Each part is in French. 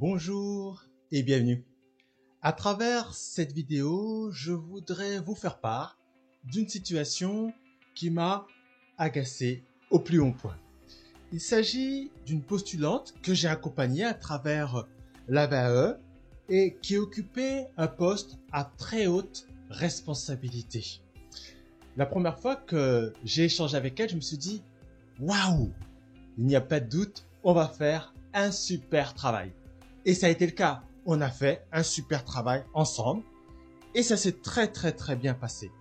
Bonjour et bienvenue. À travers cette vidéo, je voudrais vous faire part d'une situation qui m'a agacé au plus haut point. Il s'agit d'une postulante que j'ai accompagnée à travers la VAE et qui occupait un poste à très haute responsabilité. La première fois que j'ai échangé avec elle, je me suis dit « Waouh, il n'y a pas de doute, on va faire un super travail ». Et ça a été le cas. On a fait un super travail ensemble et ça s'est très bien passé.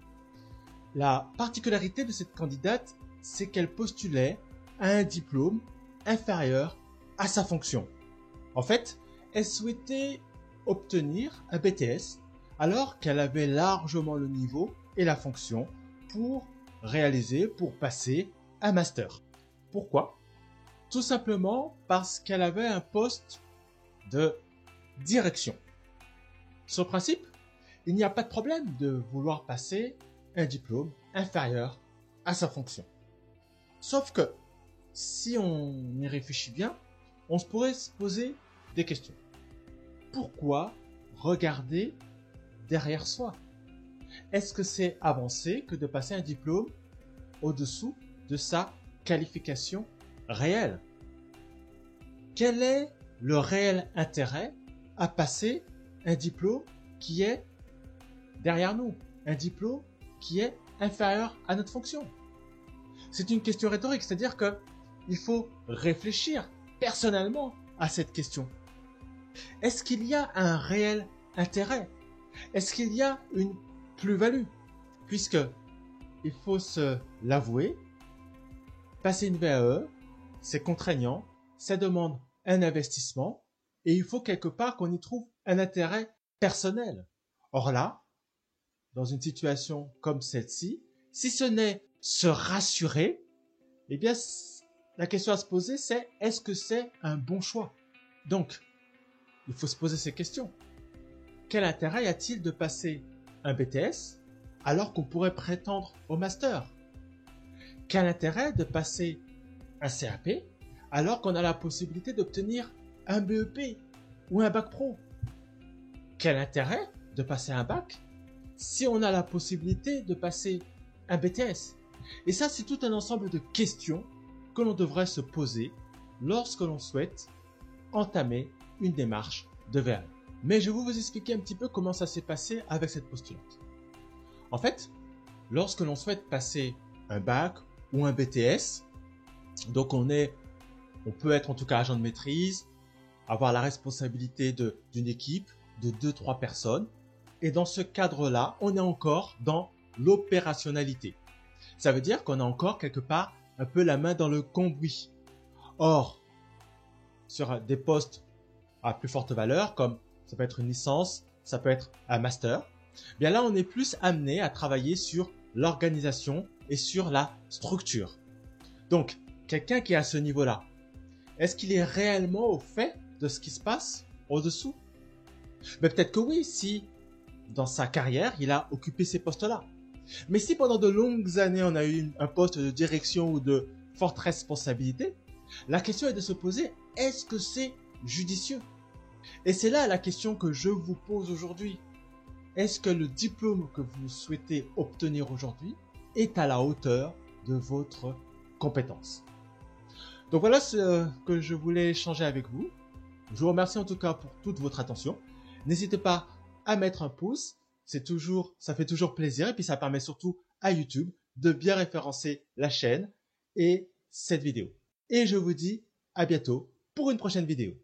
La particularité de cette candidate, c'est qu'elle postulait à un diplôme inférieur à sa fonction. En fait, elle souhaitait obtenir un BTS alors qu'elle avait largement le niveau et la fonction pour passer un master. Pourquoi? Tout simplement parce qu'elle avait un poste de direction. Sur le principe, il n'y a pas de problème de vouloir passer un diplôme inférieur à sa fonction. Sauf que, si on y réfléchit bien, on pourrait se poser des questions. Pourquoi regarder derrière soi? Est-ce que c'est avancer que de passer un diplôme au-dessous de sa qualification réelle? Quel est le réel intérêt à passer un diplôme qui est derrière nous, un diplôme qui est inférieur à notre fonction? C'est une question rhétorique, c'est-à-dire que il faut réfléchir personnellement à cette question. Est-ce qu'il y a un réel intérêt? Est-ce qu'il y a une plus-value? Puisque, il faut se l'avouer, passer une VAE, c'est contraignant, ça demande un investissement et il faut quelque part qu'on y trouve un intérêt personnel. Or là, dans une situation comme celle-ci, si ce n'est se rassurer, eh bien, la question à se poser, c'est est-ce que c'est un bon choix? Donc, il faut se poser ces questions. Quel intérêt y a-t-il de passer un BTS alors qu'on pourrait prétendre au master? Quel intérêt de passer un CAP alors qu'on a la possibilité d'obtenir un BEP ou un bac pro? Quel intérêt de passer un bac si on a la possibilité de passer un BTS? Et ça, c'est tout un ensemble de questions que l'on devrait se poser lorsque l'on souhaite entamer une démarche de VAE. Mais je vais vous expliquer un petit peu comment ça s'est passé avec cette postulante. En fait, lorsque l'on souhaite passer un bac ou un BTS, donc on peut être en tout cas agent de maîtrise, avoir la responsabilité d'une équipe de 2-3 personnes. Et dans ce cadre-là, on est encore dans l'opérationnalité. Ça veut dire qu'on a encore quelque part un peu la main dans le cambouis. Or, sur des postes à plus forte valeur, comme ça peut être une licence, ça peut être un master, bien là on est plus amené à travailler sur l'organisation et sur la structure. Donc, quelqu'un qui est à ce niveau-là, est-ce qu'il est réellement au fait de ce qui se passe au-dessous? Mais peut-être que oui, si dans sa carrière, il a occupé ces postes-là. Mais si pendant de longues années, on a eu un poste de direction ou de forte responsabilité, la question est de se poser, est-ce que c'est judicieux? Et c'est là la question que je vous pose aujourd'hui. Est-ce que le diplôme que vous souhaitez obtenir aujourd'hui est à la hauteur de votre compétence? Donc voilà ce que je voulais échanger avec vous. Je vous remercie en tout cas pour toute votre attention. N'hésitez pas à mettre un pouce, ça fait toujours plaisir et puis ça permet surtout à YouTube de bien référencer la chaîne et cette vidéo. Et je vous dis à bientôt pour une prochaine vidéo.